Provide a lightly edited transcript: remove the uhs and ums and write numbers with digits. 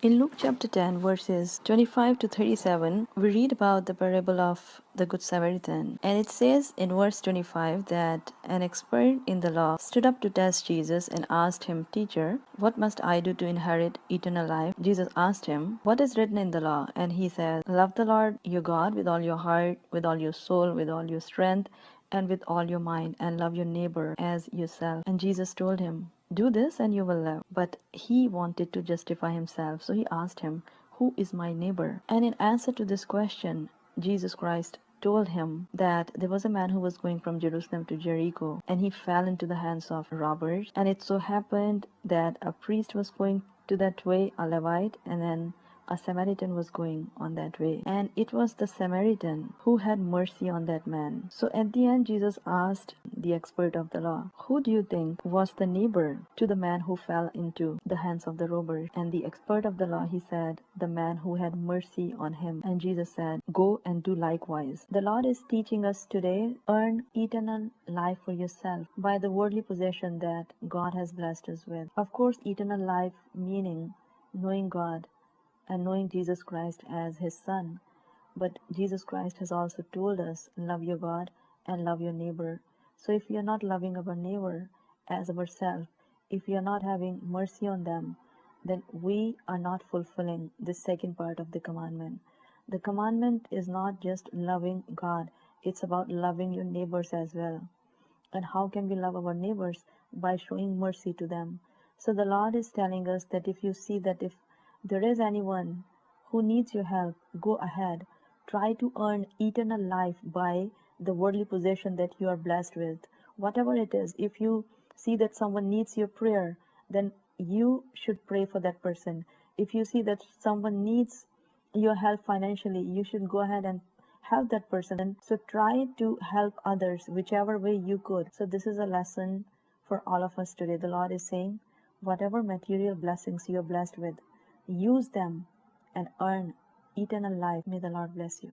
In Luke chapter 10, verses 25 to 37, we read about the parable of the Good Samaritan. And it says in verse 25 that an expert in the law stood up to test Jesus and asked him, "Teacher, what must I do to inherit eternal life?" Jesus asked him, "What is written in the law?" And he said, "Love the Lord your God with all your heart, with all your soul, with all your strength, and with all your mind, and love your neighbor as yourself." And Jesus told him, "Do this and you will live." But he wanted to justify himself, so he asked him, "Who is my neighbor?" And in answer to this question, Jesus Christ told him that there was a man who was going from Jerusalem to Jericho, and he fell into the hands of robbers. And it so happened that a priest was going to that way, a Levite, and then a Samaritan was going on that way. And it was the Samaritan who had mercy on that man. So at the end, Jesus asked the expert of the law, "Who do you think was the neighbor to the man who fell into the hands of the robbers?" And the expert of the law, he said, "The man who had mercy on him." And Jesus said, "Go and do likewise." The Lord is teaching us today, earn eternal life for yourself by the worldly possession that God has blessed us with. Of course, eternal life meaning knowing God and knowing Jesus Christ as his son. But Jesus Christ has also told us, love your God and love your neighbor. So if you're not loving our neighbor as ourselves, if you're not having mercy on them, then we are not fulfilling the second part of the commandment. The commandment is not just loving God, it's about loving your neighbors as well. And how can we love our neighbors? By showing mercy to them. So the Lord is telling us that if you see that if there is anyone who needs your help, go ahead. Try to earn eternal life by the worldly possession that you are blessed with. Whatever it is, if you see that someone needs your prayer, then you should pray for that person. If you see that someone needs your help financially, you should go ahead and help that person. So try to help others whichever way you could. So this is a lesson for all of us today. The Lord is saying, whatever material blessings you are blessed with, use them and earn eternal life. May the Lord bless you.